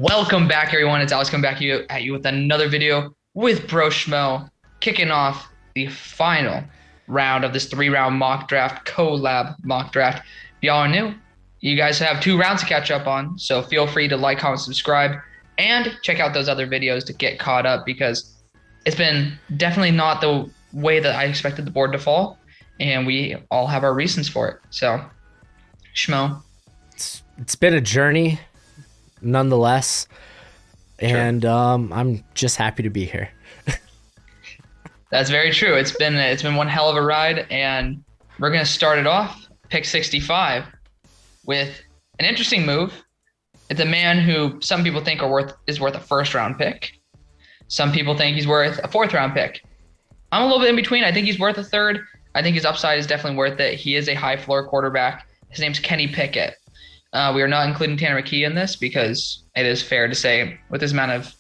Welcome back, everyone. It's Alex coming back at you with another video with Broshmo, kicking off the final round of this 3-round mock draft, collab mock draft. If y'all are new, you guys have 2 rounds to catch up on, so feel free to like, comment, subscribe, and check out those other videos to get caught up because it's been definitely not the way that I expected the board to fall, and we all have our reasons for it. So, Shmo. It's been a journey, nonetheless, and I'm just happy to be here. That's very true. It's been one hell of a ride, and we're gonna start it off pick 65 with an interesting move. It's a man who some people think is worth a first-round pick. Some people think he's worth a 4th-round pick. I'm a little bit in between. I think he's worth a 3rd. I think his upside is definitely worth it. He is a high-floor quarterback. His name's Kenny Pickett. We are not including Tanner McKee in this because it is fair to say with this amount of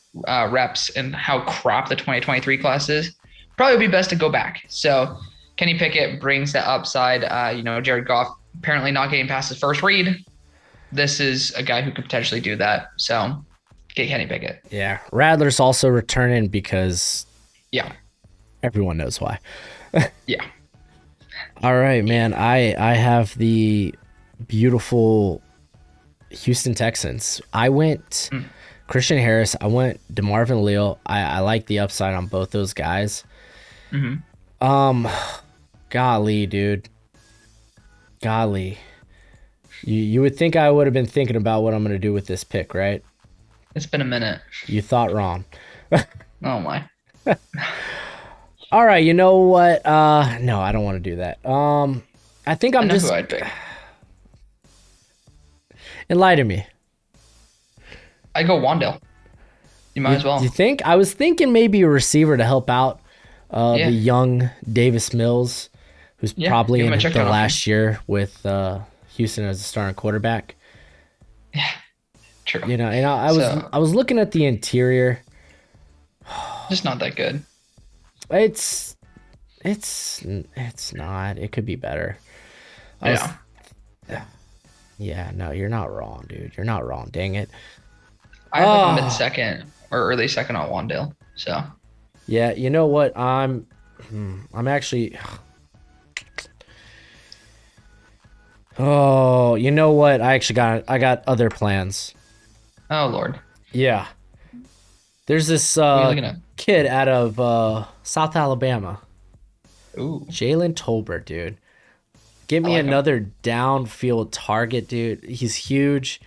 reps and how crap the 2023 class is, probably would be best to go back. So Kenny Pickett brings that upside. Jared Goff apparently not getting past his first read. This is a guy who could potentially do that. So get Kenny Pickett. Yeah. Radler's also returning because everyone knows why. Yeah. All right, man. I have the beautiful Houston Texans. I went Christian Harris. I went DeMarvin Leal. I like the upside on both those guys. Golly, dude. Golly. You would think I would have been thinking about what I'm going to do with this pick, right? It's been a minute. You thought wrong. Oh my. All right, you know what? No, I don't want to do that. I think I'm just. Who I'd pick. Enlighten me. I go Wandale. You might as well. You think? I was thinking maybe a receiver to help out the young Davis Mills, who's probably in the last year with Houston as a starting quarterback. Yeah, true. You know, and I was looking at the interior. Just not that good. It's not. It could be better. Yeah, no, you're not wrong, dude. You're not wrong. Dang it. I have like mid-second or early second on Wandale. So. Yeah, you know what? I'm actually. Oh, you know what? I got other plans. Oh Lord. Yeah. There's this kid out of South Alabama. Ooh. Jalen Tolbert, dude. Give me another downfield target, dude. He's huge.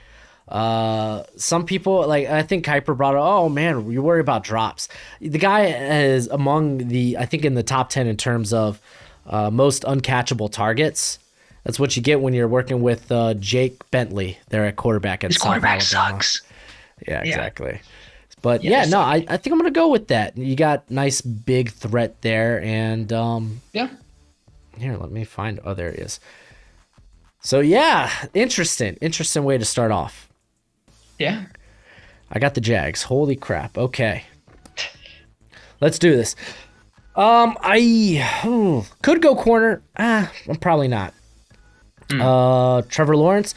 Some people, I think Kuiper brought it. Oh, man, you worry about drops. The guy is among I think in the top 10 in terms of most uncatchable targets. That's what you get when you're working with Jake Bentley there at quarterback. His quarterback sucks. Yeah, exactly. But I think I'm going to go with that. You got nice big threat there. And here, let me find. Oh, there it is. So, yeah, interesting way to start off. Yeah. I got the Jags. Holy crap. Okay. Let's do this. I could go corner. I'm probably not. Trevor Lawrence.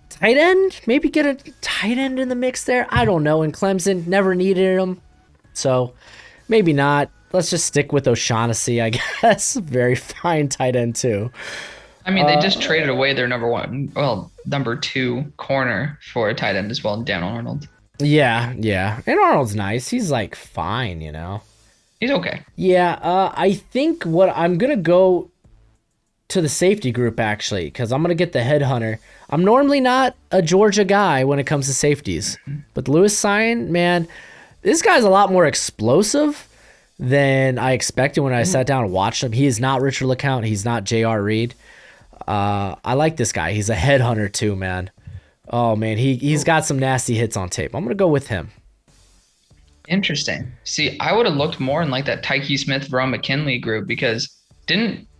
Tight end? Maybe get a tight end in the mix there. I don't know. And Clemson never needed him. So, maybe not. Let's just stick with O'Shaughnessy, I guess. Very fine tight end, too. I mean, they just traded away their number 2 corner for a tight end as well, Dan Arnold. Yeah. And Arnold's nice. He's, fine, you know. He's okay. Yeah, I think what I'm going to go to the safety group, actually, because I'm going to get the headhunter. I'm normally not a Georgia guy when it comes to safeties. But Lewis Cine, man, this guy's a lot more explosive than I expected when I sat down and watched him. He is not Richard LeCounte. He's not J.R. Reed. I like this guy. He's a headhunter too, man. Oh, man, he's got some nasty hits on tape. I'm going to go with him. Interesting. See, I would have looked more in that Tyke Smith, Verone McKinley group because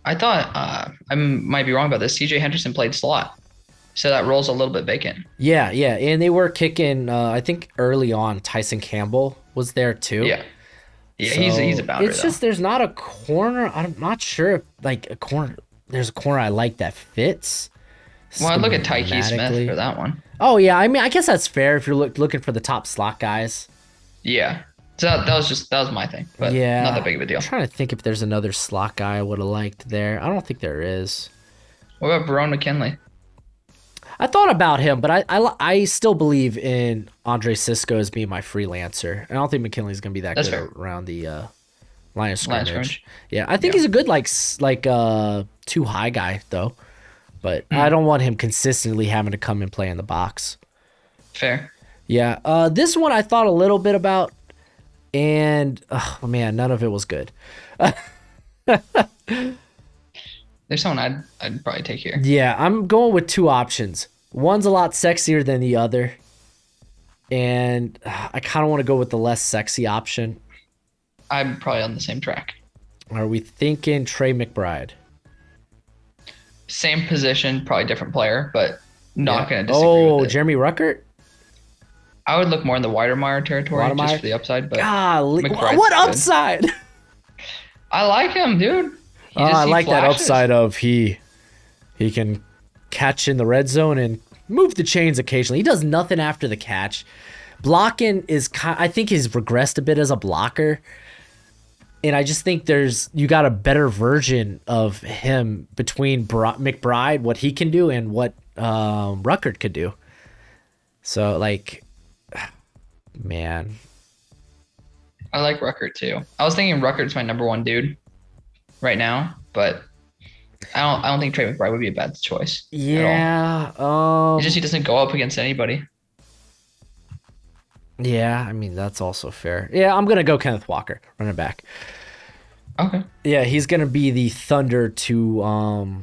I thought, I might be wrong about this, C.J. Henderson played slot. So that role's a little bit vacant. Yeah, and they were kicking, I think early on, Tyson Campbell was there too. Yeah, so he's a boundary. It's just there's not a corner. I'm not sure if a corner. There's a corner I like that fits. Well, I'd look at Tyke Smith for that one. Oh yeah, I mean, I guess that's fair if you're looking for the top slot guys. Yeah. So that was my thing, but not that Yeah, big of a I'm deal. trying to think if there's another slot guy I would have liked there. I don't think there is. What about Barone McKinley? I thought about him, but I still believe in Andre Cisco as being my freelancer. I don't think McKinley's gonna be that That's good fair. around the line of Line of scrimmage. scrimmage. Yeah, I think Yeah. he's a good too high guy though, but I Mm, don't want him consistently having to come and play in the box. fair. Yeah, this one I thought a little bit about, and oh man, none of it was good. There's someone I'd probably take here. Yeah, I'm going with two options. One's a lot sexier than the other, and I kind of want to go with the less sexy option. I'm probably on the same track. Are we thinking Trey McBride? Same position, probably different player, but not Yeah. going to disagree Oh, with it. Jeremy Ruckert? I would look more in the Weidermeyer territory Watermeyer? just for the upside, but Golly, McBride's what good. upside? I like him, dude. I He like that flashes. upside of he can catch in the red zone and move the chains occasionally. He does nothing after the catch. Blocking I think he's regressed a bit as a blocker. And I just think you got a better version of him between McBride, what he can do, and what Ruckert could do. So, like, man. I like Ruckert too. I was thinking Ruckert's my number one dude right now, but I don't think Trey McBride would be a bad choice. At Yeah. all. He doesn't go up against anybody. Yeah, I mean, that's also fair. Yeah, I'm going to go Kenneth Walker, running back. Okay. Yeah, he's going to be the thunder to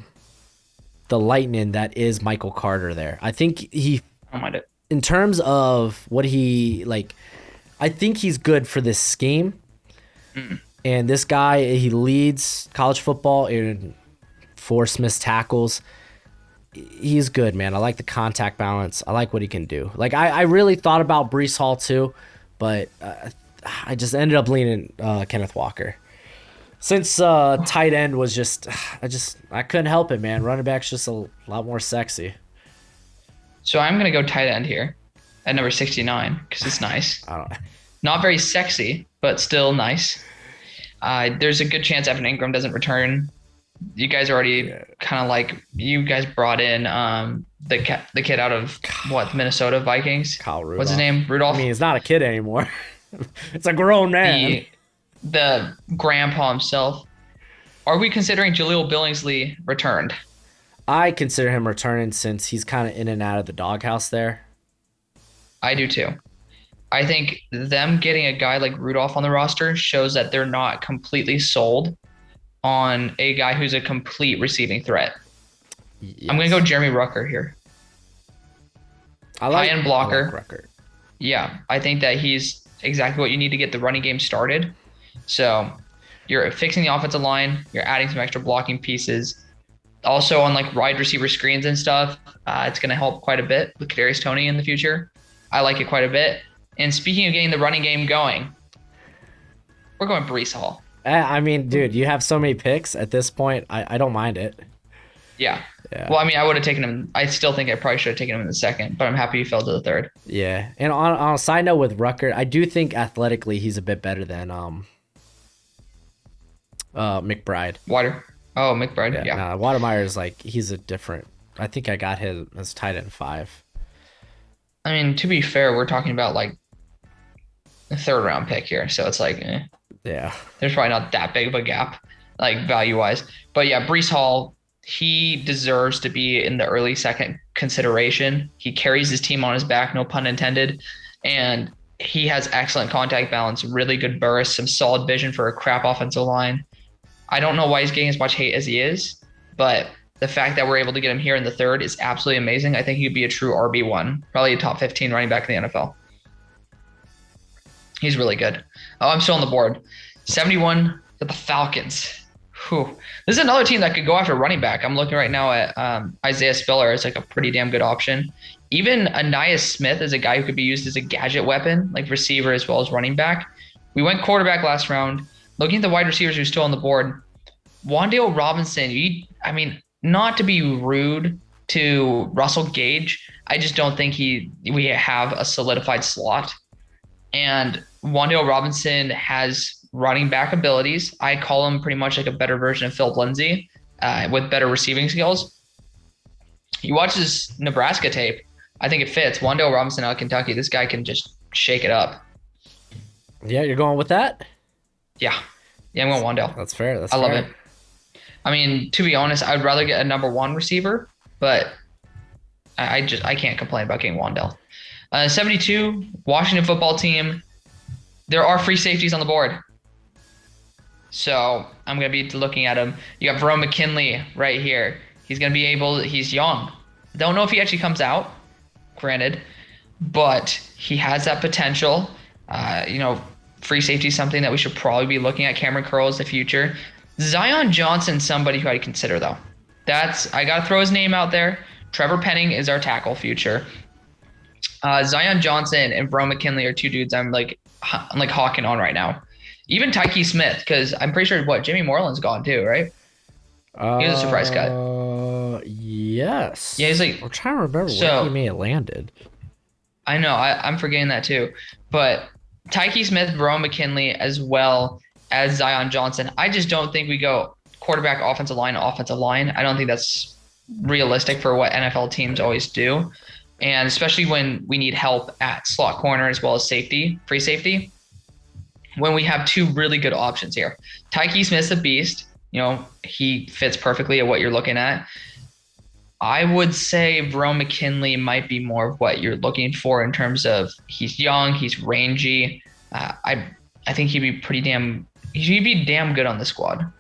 the lightning that is Michael Carter there. I think I don't mind it. in terms of what I think he's good for this scheme. And this guy, he leads college football in forced missed tackles. He's good, man. I like the contact balance. I like what he can do. Like, I really thought about Brees Hall too, but I just ended up leaning Kenneth Walker. Since tight end was I couldn't help it, man. Running back's just a lot more sexy. So I'm gonna go tight end here at number 69 because it's nice. I don't. Not very sexy, but still nice. There's a good chance Evan Ingram doesn't return. You guys already kind of like you guys brought in the kid out of what, Minnesota Vikings? Kyle Rudolph. What's his name? Rudolph. I mean, he's not a kid anymore. It's a grown man. The grandpa himself. Are we considering Jaleel Billingsley returned? I consider him returning since he's kind of in and out of the doghouse there. I do too. I think them getting a guy like Rudolph on the roster shows that they're not completely sold on a guy who's a complete receiving threat. Yes. I'm going to go Jeremy Rucker here. High-end blocker. I like Ruckert. Yeah, I think that he's exactly what you need to get the running game started. So you're fixing the offensive line. You're adding some extra blocking pieces. Also on like wide receiver screens and stuff, it's going to help quite a bit with Kadarius Toney in the future. I like it quite a bit. And speaking of getting the running game going, we're going Brees Hall. I mean, dude, you have so many picks at this point. I don't mind it. Yeah. Yeah. Well, I mean, I would have taken him. I still think I probably should have taken him in the second, but I'm happy he fell to the third. Yeah. And on a side note with Ruckert, I do think athletically he's a bit better than McBride. Oh, McBride. Yeah. Nah, Watermeyer is he's a different. I think I got him as tight end 5. I mean, to be fair, we're talking about like a third round pick here. So it's like, Yeah. there's probably not that big of a gap, like value wise. But yeah, Brees Hall, he deserves to be in the early second consideration. He carries his team on his back, no pun intended. And he has excellent contact balance, really good burst, some solid vision for a crap offensive line. I don't know why he's getting as much hate as he is, but the fact that we're able to get him here in the third is absolutely amazing. I think he could be a true RB1, probably a top 15 running back in the NFL. He's really good. Oh, I'm still on the board. 71 to the Falcons. Whew. This is another team that could go after running back. I'm looking right now at Isaiah Spiller as like a pretty damn good option. Even Anais Smith is a guy who could be used as a gadget weapon, like receiver as well as running back. We went quarterback last round. Looking at the wide receivers who's still on the board, Wan'Dale Robinson, I mean, not to be rude, to Russell Gage. I just don't think we have a solidified slot. And Wan'Dale Robinson has running back abilities. I call him pretty much like a better version of Philip Lindsay with better receiving skills. You watch his Nebraska tape, I think it fits. Wan'Dale Robinson out of Kentucky, this guy can just shake it up. Yeah, you're going with that? Yeah. Yeah, I'm going Wan'Dale. That's fair. I love it. I mean, to be honest, I'd rather get a number 1 receiver, but I can't complain about getting Wan'Dale. 72, Washington football team. There are free safeties on the board. So I'm going to be looking at him. You got Verone McKinley right here. He's going to be he's young. Don't know if he actually comes out, granted, but he has that potential. Free safety is something that we should probably be looking at. Cameron Curl is the future. Zion Johnson, somebody who I'd consider, though. I got to throw his name out there. Trevor Penning is our tackle future. Zion Johnson and Verone McKinley are 2 dudes I'm hawking on right now. Even Tyke Smith, because I'm pretty sure Jimmy Moreland's gone too, right? He was a surprise cut. Yes. Yeah, he's I'm trying to remember where he may have landed. I know, I'm forgetting that too. But Tyke Smith, Verone McKinley, as well as Zion Johnson. I just don't think we go quarterback, offensive line. I don't think that's realistic for what NFL teams always do. And especially when we need help at slot corner as well as free safety, when we have 2 really good options here. Tyke Smith's a beast. He fits perfectly at what you're looking at. I would say Verone McKinley might be more of what you're looking for in terms of he's young, he's rangy. I think he'd be damn good on the squad.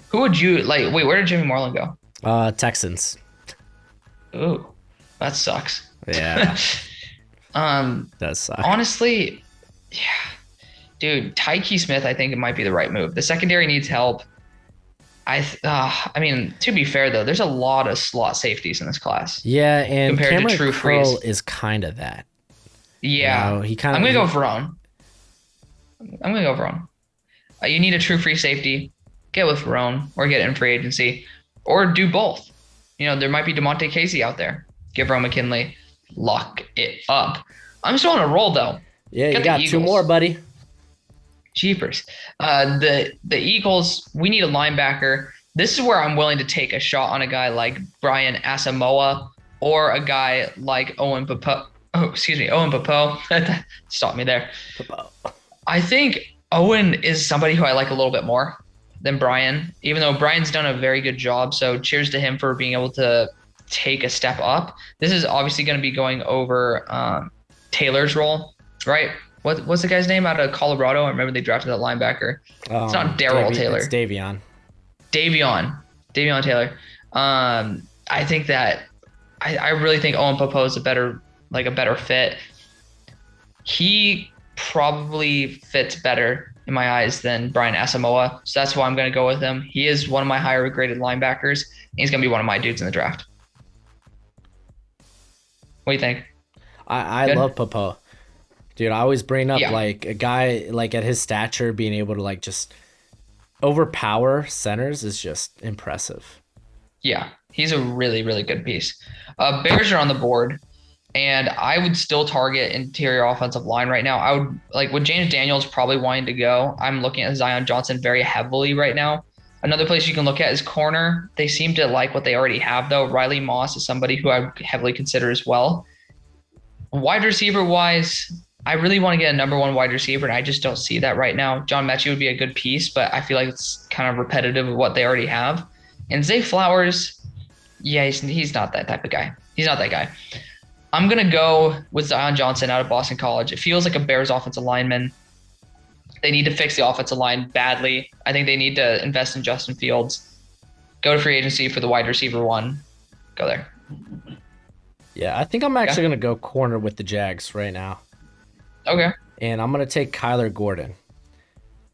Who would you like? Wait, where did Jimmy Moreland go? Texans. Ooh, that sucks. Yeah. That sucks. Honestly, yeah. Dude, Tyke Smith, I think it might be the right move. The secondary needs help. I mean, to be fair though, there's a lot of slot safeties in this class. Yeah, and compared Cameron to true Curl freeze is kind of that. Yeah, I'm gonna go Verone. You need a true free safety. Get with Verone or get in free agency, or do both. There might be DeMonte Casey out there. Give Verone McKinley, lock it up. I'm still on a roll though. Yeah, you got 2 more, buddy. Jeepers. The Eagles, we need a linebacker. This is where I'm willing to take a shot on a guy like Brian Asamoah or a guy like Owen Popo. Owen Popo. Stop me there. I think Owen is somebody who I like a little bit more than Brian, even though Brian's done a very good job. So cheers to him for being able to take a step up. This is obviously going to be going over Taylor's role, right? What's the guy's name out of Colorado? I remember they drafted that linebacker. It's not Darrell Taylor. It's Davion Taylor. I think that I really think Owen Popo is a better fit. He probably fits better in my eyes than Brian Asamoah. So that's why I'm going to go with him. He is one of my higher graded linebackers. And he's going to be one of my dudes in the draft. What do you think? I love Popo. Dude, I always bring up like a guy like at his stature being able to like just overpower centers is just impressive. Yeah, he's a really, really good piece. Bears are on the board, and I would still target interior offensive line right now. I would like with James Daniels probably wanting to go. I'm looking at Zion Johnson very heavily right now. Another place you can look at is corner. They seem to like what they already have, though. Riley Moss is somebody who I would heavily consider as well. Wide receiver wise, I really want to get a number 1 wide receiver, and I just don't see that right now. John Mechie would be a good piece, but I feel like it's kind of repetitive of what they already have. And Zay Flowers, yeah, he's not that type of guy. He's not that guy. I'm going to go with Zion Johnson out of Boston College. It feels like a Bears offensive lineman. They need to fix the offensive line badly. I think they need to invest in Justin Fields. Go to free agency for the wide receiver 1. Go there. Yeah, I think I'm actually going to go corner with the Jags right now. Okay. And I'm going to take Kyler Gordon.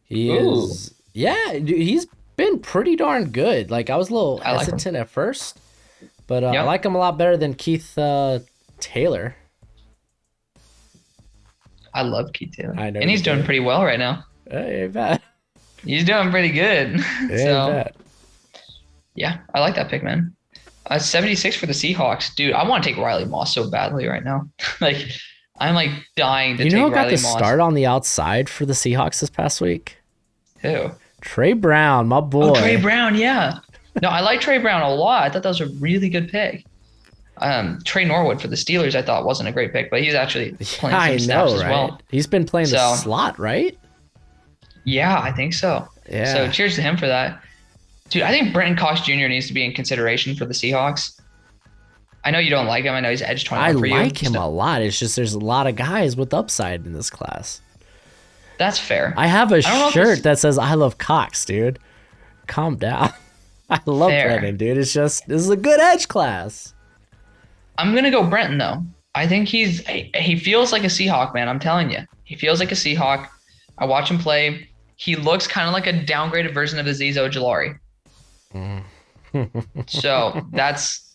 He's been pretty darn good. Like, I was a little hesitant at first, but I like him a lot better than Keith Taylor. I love Keith Taylor. I know. And he's doing pretty well right now. Ain't bad. He's doing pretty good. Ain't bad. Yeah, I like that pick, man. 76 for the Seahawks. Dude, I want to take Riley Moss so badly right now. Like, I'm like dying to You know take who got Riley the Moss. start on the outside for the Seahawks this past week? Who? Trey Brown, my Oh, Trey boy. Brown. Yeah. No, I like Trey Brown a lot. I thought that was a really good pick. Trey Norwood for the Steelers, I thought wasn't a great pick, but he's actually Yeah, playing I some snaps know, as right? well. He's been playing the So, slot, right? yeah, I think so. So, Yeah. cheers to him for that. Dude, I think Brenton Cox Jr. needs to be in consideration for the Seahawks. I know you don't like him. I know he's edge I 21 for you. like him a lot. It's just there's a lot of guys with upside in this class. That's fair. I have a I don't know if shirt it's that says I love Cox, dude. Calm down. I love fair. Brennan, dude. It's just this is a good edge class. I'm gonna go Brenton though. I think he feels like a Seahawk, man. I'm telling you, he feels like a Seahawk. I watch him play. He looks kind of like a downgraded version of Azeez Ojulari. So that's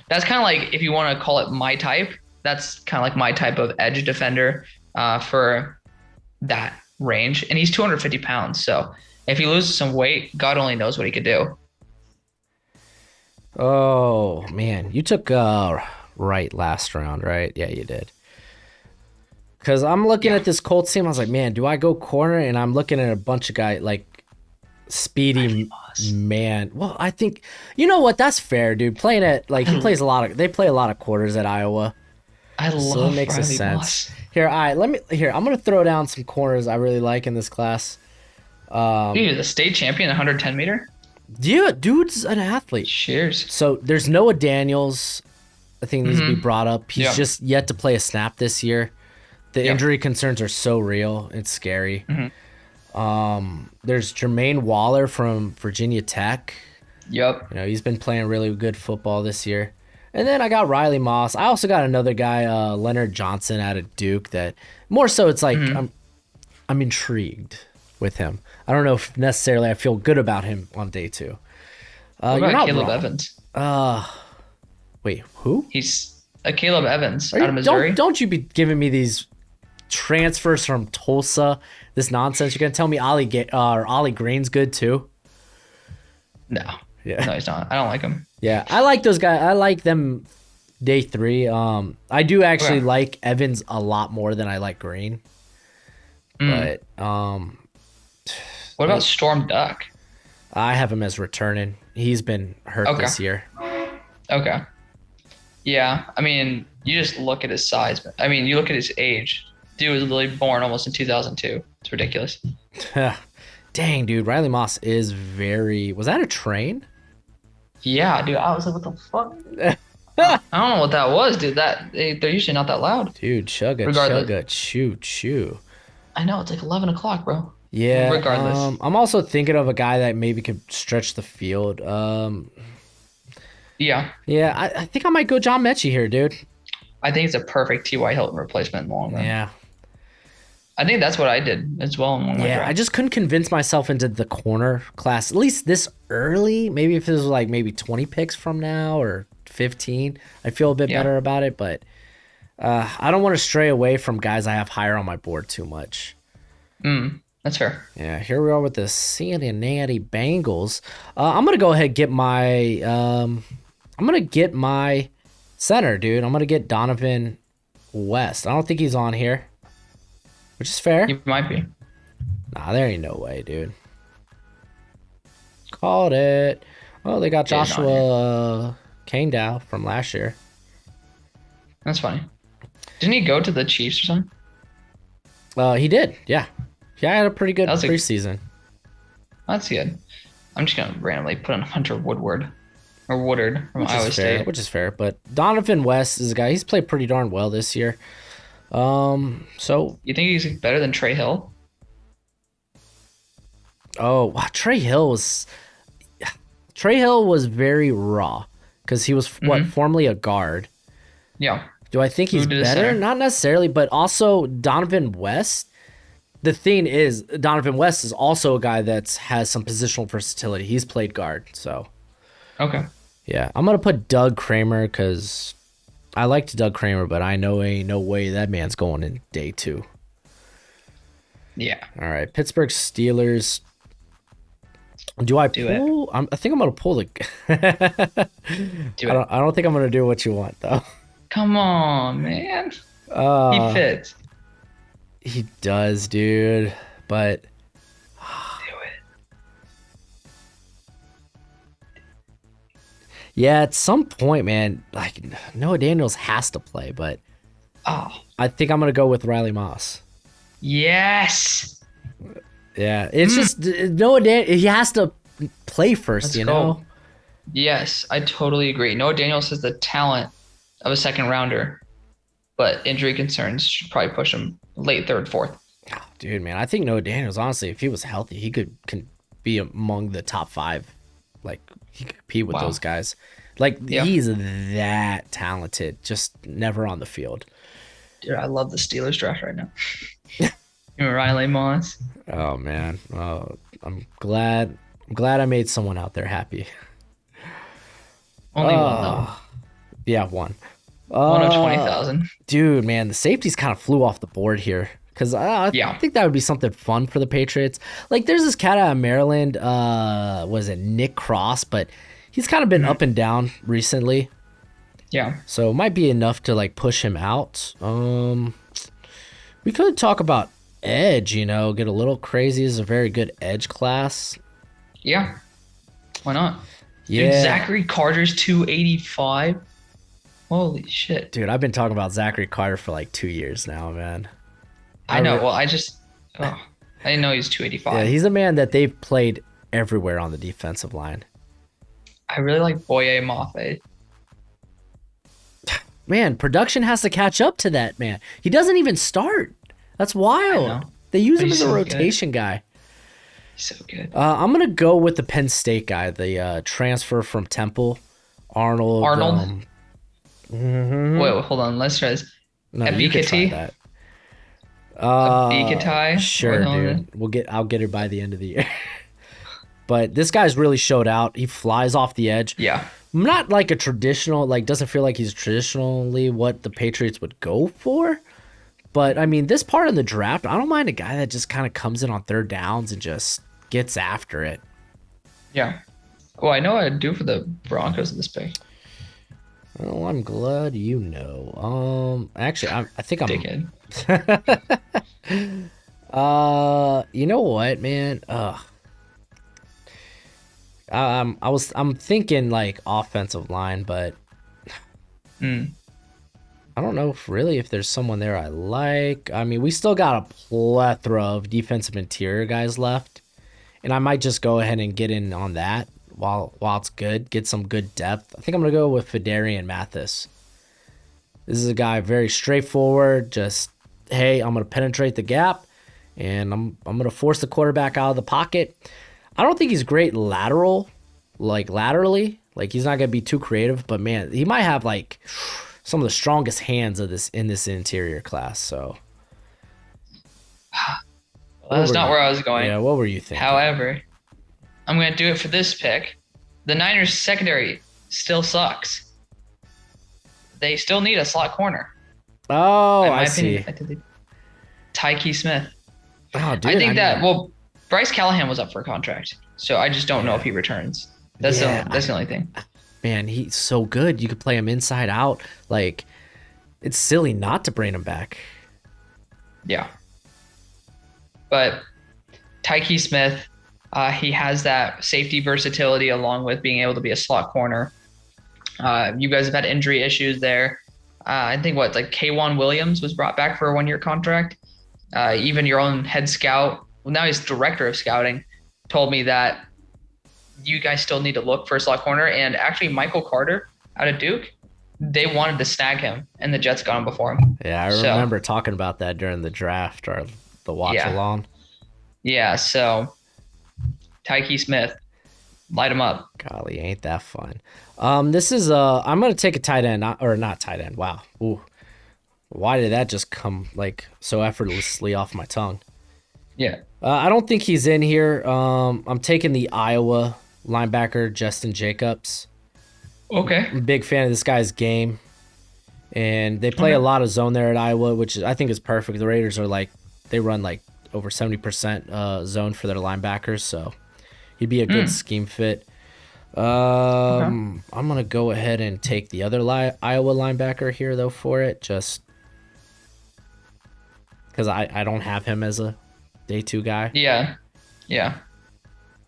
kind of like if you want to call it my type. That's kind of like my type of edge defender for that range. And he's 250 pounds. So if he loses some weight, God only knows what he could do. Oh man, you took right last round, right? Yeah, you did. Because I'm looking at this Colts team, I was like, man, do I go corner? And I'm looking at a bunch of guys like speedy man. Well, I think you know what? That's fair, dude. Playing at like he plays a lot of. They play a lot of quarters at Iowa. I So love it makes a Riley sense. Moss. Here, I'm gonna throw down some corners I really like in this class. Dude, the state champion 110 meter. Yeah, dude's an athlete. Cheers. So there's Noah Daniels. I think needs to be brought up. He's Yeah. just yet to play a snap this year. The Yeah. injury concerns are so real. It's scary. There's Jermaine Waller from Virginia Tech. Yep. You know, he's been playing really good football this year. And then I got Riley Moss. I also got another guy, Leonard Johnson out of Duke. That more so, it's like I'm intrigued with him. I don't know if necessarily I feel good about him on day two. What You're about not Caleb wrong. Evans? Wait, who? He's a Caleb Evans Are out you- of Missouri. don't you be giving me these transfers from Tulsa? This nonsense. You're gonna tell me Ollie Green's good too? No. Yeah. No, he's not. I don't like him. Yeah, I like those guys. I like them. Day three. I do actually Okay. like Evans a lot more than I like Green. But What about Storm Duck? I have him as returning. He's been hurt Okay. this year. Okay. Yeah, I mean, you just look at his size. I mean, you look at his age. Dude was literally born almost in 2002. It's ridiculous. Dang, dude, Riley Moss is very. Was that a train? Yeah, dude. I was like, what the fuck? I don't know what that was, dude. They're usually not that loud. Dude, chugga, Regardless. chugga, chew, chew. I know it's like 11 o'clock, bro. Yeah. Regardless. I'm also thinking of a guy that maybe could stretch the field. Yeah, Yeah, I think I might go John Mechie here, dude. I think it's a perfect T.Y. Hilton replacement in the long run. Yeah. I think that's what I did as well in one of my Yeah, I drafts. just couldn't convince myself into the corner class, at least this early. Maybe if it was like maybe 20 picks from now or 15, I feel a bit Yeah. better about it. But I don't want to stray away from guys I have higher on my board too much. That's fair. Yeah, here we are with the Cincinnati Bengals. I'm gonna go ahead and get my center, dude. I'm gonna get Donovan West. I don't think he's on here, which is fair. You might be. Nah, there ain't no way, dude. Called it. Oh, they got Yeah, he's not Joshua Kanedow from last year. That's funny. Didn't he go to the Chiefs or something? He did, yeah. Yeah, I had a pretty good That was a- preseason. That's good. I'm just gonna randomly put in Hunter Woodward or Woodard from Iowa Which is fair, State. which is fair. But Donovan West is a guy. He's played pretty darn well this year. So You think he's better than Trey Hill? wow, Trey Hill was very raw because he was formerly a guard. Yeah. Do I think he's Moved to the better? center. Not necessarily, but also Donovan West. The thing is, Donovan West is also a guy that has some positional versatility. He's played guard, so Okay. yeah. I'm gonna put Doug Kramer because I liked Doug Kramer, but I know ain't no way that man's going in day two. Yeah. All right, Pittsburgh Steelers. Do I Do it. pull? I think I'm gonna pull the. Do it. I don't think I'm gonna do what you want though. Come on, man. He Uh, fits. he does, dude. But Do it. yeah, at some point, man, like Noah Daniels has to play, but Oh, I think I'm gonna go with Riley Moss. yes. Yeah, it's just Noah He has to play first, Let's you go. know. Yes, I totally agree. Noah Daniels has the talent of a second rounder, but injury concerns should probably push him late third, fourth. Dude, man, I think Noah Daniels, honestly, if he was healthy, he can be among the top 5. Like he could compete with those Wow. guys. Like Yeah. he's that talented, just never on the field. Dude, I love the Steelers draft right now. And Riley Moss. Oh man, oh, I'm glad. I'm glad I made someone out there happy. Only one though. Yeah, one. One of 20,000. Dude, man, the safeties kind of flew off the board here because I Yeah. think that would be something fun for the Patriots. Like, there's this cat out of Maryland. Was it Nick Cross? But he's kind of been up and down recently, Yeah. so it might be enough to like push him out. We could talk about edge. Get a little crazy. This is a very good edge class. Yeah. Why not? Yeah, Dude, Zachary Carter's 285. Holy shit. dude, I've been talking about Zachary Carter for like 2 years now, man. I know. Well, I didn't know he was Yeah, 285. he's a man that they've played everywhere on the defensive line. I really like Boye Mafe. Man, production has to catch up to that, man. He doesn't even start. That's I wild. know. They use But him he's as a so rotation guy. He's so good. I'm going to go with the Penn State guy, the transfer from Temple, Arnold. Arnold? Mhm. Wait, hold on. Let's try this. No, you could try Ebiketie? that. Ebiketie? Sure, What was dude. I'll get it by the end of the year. But this guy's really showed out. He flies off the edge. Yeah. Not like a traditional, like doesn't feel like he's traditionally what the Patriots would go for. But I mean, this part of the draft, I don't mind a guy that just kind of comes in on third downs and just gets after it. Yeah. Well, I know what I'd do for the Broncos at this pick. Well, I'm glad you know. Actually, I think I'm. Dickhead. You know what, man? I'm thinking like offensive line, but Hmm. I don't know if there's someone there I like. I mean, we still got a plethora of defensive interior guys left, and I might just go ahead and get in on that while it's good, get some good depth. I think I'm gonna go with Fedarian Mathis. This is a guy very straightforward. Just hey, I'm gonna penetrate the gap, and I'm gonna force the quarterback out of the pocket. I don't think he's great laterally. Like he's not gonna be too creative, but man, he might have like some of the strongest hands of this interior class. So That's not where I was going. Yeah, what were you thinking? However, I'm going to do it for this pick. The Niners secondary still sucks. They still need a slot corner. Oh, In my I opinion, see. Tyke Smith. Oh, dude, I think mean, well, Bryce Callahan was up for a contract, so I just don't know if he returns. That's the only thing. man, he's so good. You could play him inside out. Like, it's silly not to bring him back. Yeah. But Tyke Smith, he has that safety versatility along with being able to be a slot corner. You guys have had injury issues there. I think like K'Wan Williams was brought back for a 1-year contract. Even your own head scout, well, now he's director of scouting, told me that you guys still need to look for a slot corner. And actually, Michael Carter out of Duke, they wanted to snag him, and the Jets got him before him. Yeah, I remember talking about that during the draft or the watch along. Yeah, so Tyke Smith, light him up. Golly, ain't that fun. This is I'm gonna take a tight end, not tight end. Wow. Ooh. Why did that just come like so effortlessly off my tongue? Yeah. I don't think he's in here. I'm taking the Iowa linebacker, Justin Jacobs. Okay. I'm a big fan of this guy's game. And they play a lot of zone there at Iowa, which I think is perfect. The Raiders are they run like over 70% zone for their linebackers. So He'd be a good scheme fit. Okay. I'm gonna go ahead and take the other Iowa linebacker here though for it, just because I don't have him as a day 2 guy. Yeah. Yeah.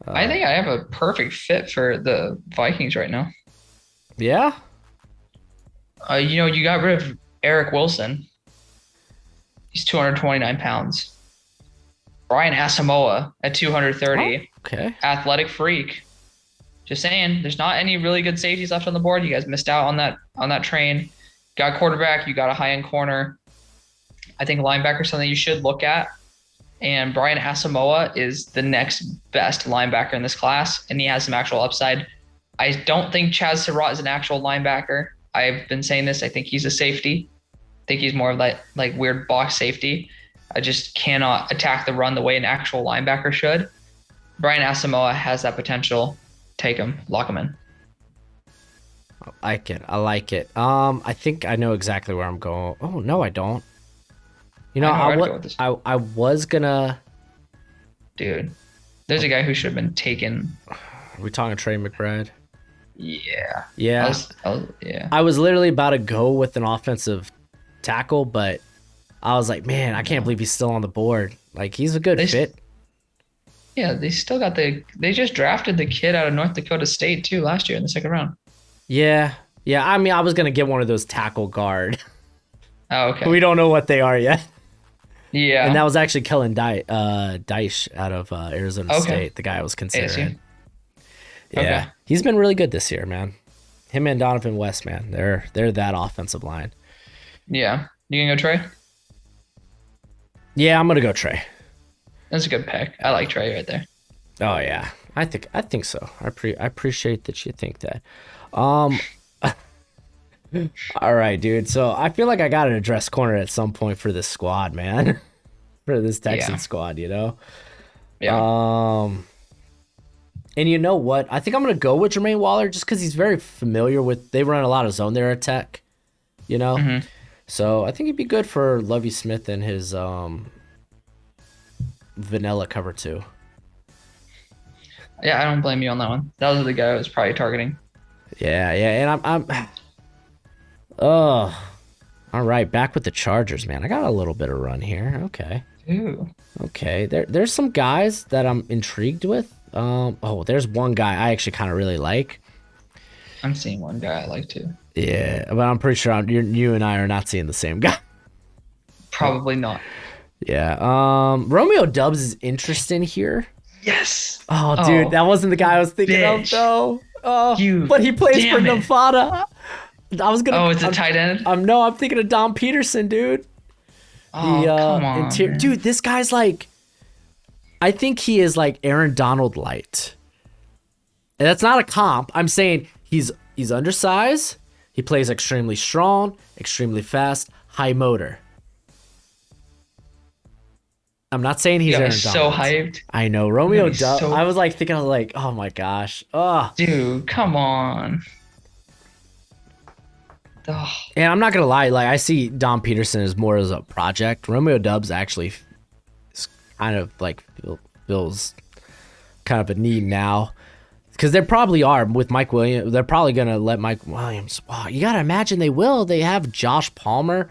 I think I have a perfect fit for the Vikings right now. Yeah. You got rid of Eric Wilson. He's 229 pounds. Brian Asamoah at 230. Okay. Athletic freak. Just saying, there's not any really good safeties left on the board. You guys missed out on that train. Got quarterback, you got a high-end corner. I think linebacker is something you should look at. And Brian Asamoah is the next best linebacker in this class, and he has some actual upside. I don't think Chaz Surratt is an actual linebacker. I've been saying this. I think he's a safety. I think he's more of that like weird box safety. I just cannot attack the run the way an actual linebacker should. Brian Asamoah has that potential. Take him, lock him in. I like it. I think I know exactly where I'm going. Oh no, I don't. I was gonna. Dude, there's a guy who should have been taken. Are we talking Trey McBride? Yeah. Yeah. Yeah. I was literally about to go with an offensive tackle, but I was like, man, I can't believe he's still on the board. Like, he's a good fit. Yeah, they still got they just drafted the kid out of North Dakota State too last year in the second round. Yeah. Yeah. I mean, I was going to get one of those tackle guard. Oh, okay. We don't know what they are yet. Yeah. And that was actually Kellen Deich out of Arizona State, the guy I was considering. Yeah. Okay. He's been really good this year, man. Him and Donovan West, man. They're that offensive line. Yeah. You gonna go Trey? Yeah, I'm gonna go Trey. That's a good pick. I like Trey right there. Oh yeah. I think so. I appreciate that you think that. All right, dude. So I feel like I got to address corner at some point for this squad, man. For this Texan squad, you know? Yeah. And you know what? I think I'm going to go with Jermaine Waller just because he's very familiar with, they run a lot of zone there at Tech, you know? Mm-hmm. So I think he'd be good for Lovie Smith and his vanilla cover 2. Yeah, I don't blame you on that one. That was the guy I was probably targeting. Yeah, and I'm all right, back with the Chargers, man. I got a little bit of run here. Okay. Ooh. Okay. There's some guys that I'm intrigued with. There's one guy I actually kind of really like. I'm seeing one guy I like too. Yeah, but I'm pretty sure you and I are not seeing the same guy. Probably not. Yeah. Romeo Dubs is interesting here. Yes. Oh, dude, that wasn't the guy I was thinking of, though. Oh, but he plays for Nevada. I was gonna. Oh, it's a tight end. I'm thinking of Dom Peterson, dude. Oh, come on, dude. This guy's like, I think he is like Aaron Donald light, and that's not a comp. I'm saying he's undersized. He plays extremely strong, extremely fast, high motor. I'm not saying he's Aaron Donald. So hyped. I know Romeo Dubs. I was like thinking, oh my gosh, dude, come on. Oh. And I'm not gonna lie, like I see Dom Peterson as more as a project. Romeo Dubs actually is kind of like feels kind of a need now, because they probably are with Mike Williams. They're probably gonna let Mike Williams. Wow, you gotta imagine they will. They have Josh Palmer,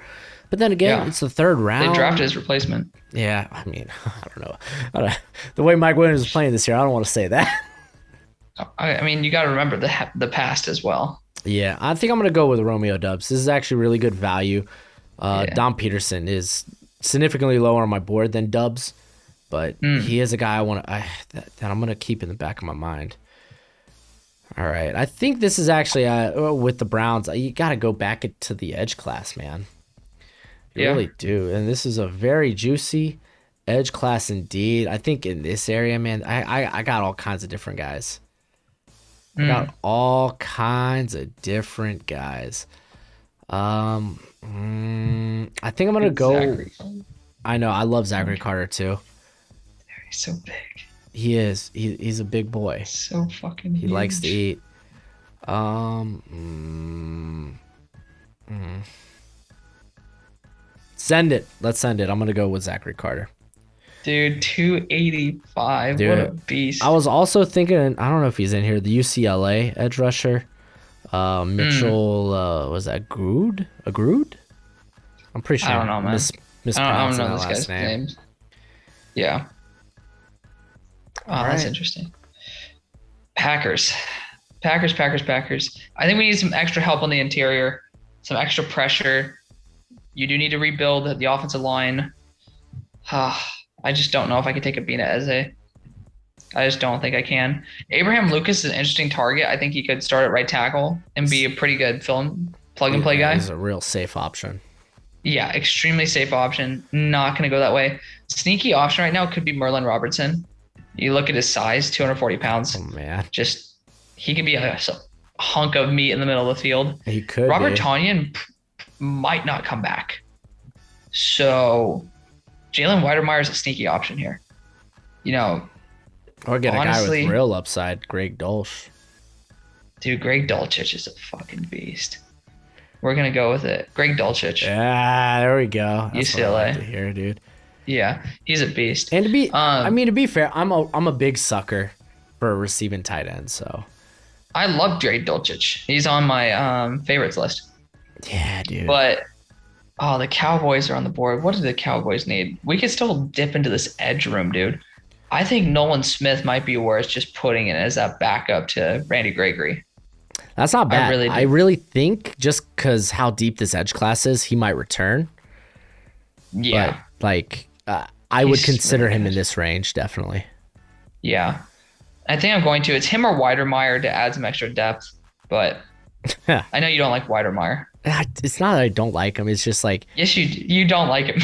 but then again, it's the 3rd round. They drafted his replacement. Yeah, I mean, I don't know. The way Mike Williams is playing this year, I don't want to say that. I mean, you got to remember the past as well. Yeah, I think I'm going to go with Romeo Dubs. This is actually really good value. Dom Peterson is significantly lower on my board than Dubs, but he is a guy that I'm going to keep in the back of my mind. All right, I think this is actually with the Browns. You got to go back to the edge class, man. You really do, and this is a very juicy edge class indeed. I think in this area, man, I got all kinds of different guys. I got all kinds of different guys. I think I'm gonna go. Zachary. I know, I love Zachary Carter too. He's so big. He is. He's a big boy. So fucking. He likes to eat. Send it. Let's send it. I'm gonna go with Zachary Carter. Dude, 285. What a Dude, I beast. was also thinking, I don't know if he's in here, the UCLA edge rusher. Mm, Mitchell, was that Grood? A Grood? I'm pretty I sure don't I'm know, man. I don't mispronouncing know that this last guy's name. name. Yeah. All Oh, that's right. interesting. Packers. Packers. I think we need some extra help on the interior, some extra pressure. You do need to rebuild the offensive line. I just don't know if I could take a Bina Eze. I just don't think I can. Abraham Lucas is an interesting target. I think he could start at right tackle and be a pretty good plug and play Yeah, he's guy. a real safe option. Yeah, extremely safe option. Not going to go that way. Sneaky option right now could be Merlin Robertson. You look at his size, 240 Oh pounds. man, Just he could be a hunk of meat in the middle of the field. he could Robert be. Tonyan might not come back. So Jalen Weidermeyer is a sneaky option here. You know, Or get a guy with honestly, real upside, Greg Dolch. dude, Greg Dulcich is a fucking beast. We're gonna go with it. Greg Dulcich, Yeah, there we go. That's what I like to UCLA. hear, dude. Yeah, he's a beast. And I Um, mean, to be fair, I'm a big sucker for a receiving tight end. So I love Greg Dulcich. He's on my favorites list. yeah, dude. But oh, the Cowboys are on the board. What do the Cowboys need? We could still dip into this edge room, dude. I think Nolan Smith might be worth just putting it as that backup to Randy Gregory. That's not I bad. really I do. really think just because how deep this edge class is, he might return. But Yeah, like, I would he's consider really him in good. this range definitely. Yeah, I think I'm going to. It's him or Weidermeyer to add some extra depth. But I know you don't like Weidermeyer. It's not that I don't like him. It's just like, Yes, you don't like him.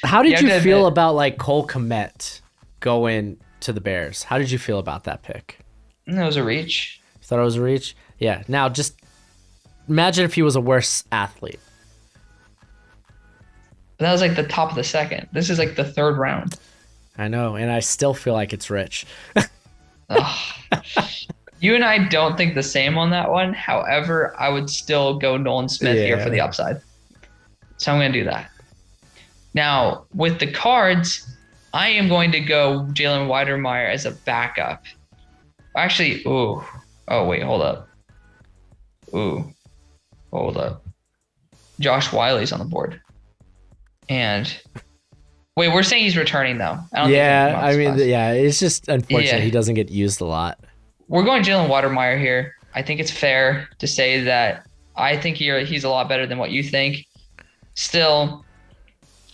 how You did have you to feel admit, about like Cole Kmet going to the Bears? How did you feel about that pick? that was a reach. Thought it was a reach? Yeah. Now just imagine if he was a worse athlete. But that was like the top of the second. This is like the third round. I know, and I still feel like it's rich. Ugh. You and I don't think the same on that one. However, I would still go Nolan Smith here for the Yeah. upside. So I'm going to do that. Now, with the cards, I am going to go Jalen Weidermeyer as a backup. Actually, ooh. Oh, wait, hold up. Ooh, hold up. Josh Wiley's on the board. And wait, we're saying he's returning, though. I don't think he's going to Yeah, come out I this mean, class. yeah, it's just unfortunate he Yeah, doesn't get used a lot. we're going Jalen Weidermeyer here. I think it's fair to say that I think he's a lot better than what you think. Still,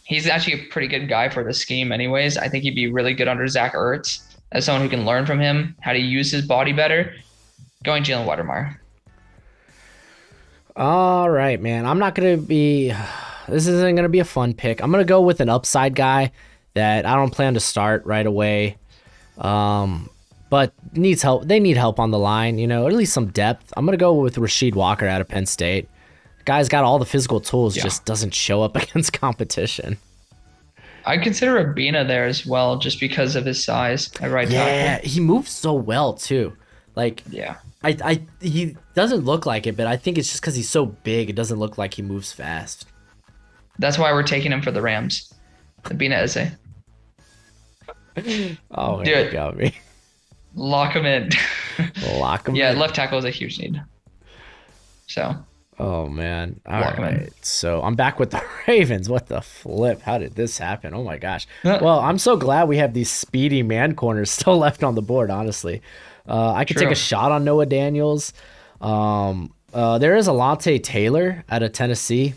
he's actually a pretty good guy for the scheme, anyways. I think he'd be really good under Zach Ertz as someone who can learn from him how to use his body better. Going Jalen Weidermeyer. All right, man. I'm not gonna be. This isn't gonna be a fun pick. I'm gonna go with an upside guy that I don't plan to start right away. But needs help. They need help on the line, or at least some depth. I'm gonna go with Rasheed Walker out of Penn State. Guy's got all the physical tools, Yeah. just doesn't show up against competition. I consider Abina there as well, just because of his size at right Yeah, tackle. he moves so well too. Like Yeah. he doesn't look like it, but I think it's just because he's so big. It doesn't look like he moves fast. That's why we're taking him for the Rams. Abina Eze. Oh, Do here you it. go, me. Lock him in. Lock him Yeah, in. left tackle is a huge need. So, Oh man. All lock him in. right. So I'm back with the Ravens. What the flip? How did this happen? Oh my gosh. Yeah. Well, I'm so glad we have these speedy man corners still left on the board, honestly. I could take True. a shot on Noah Daniels. There is Alante Taylor out of Tennessee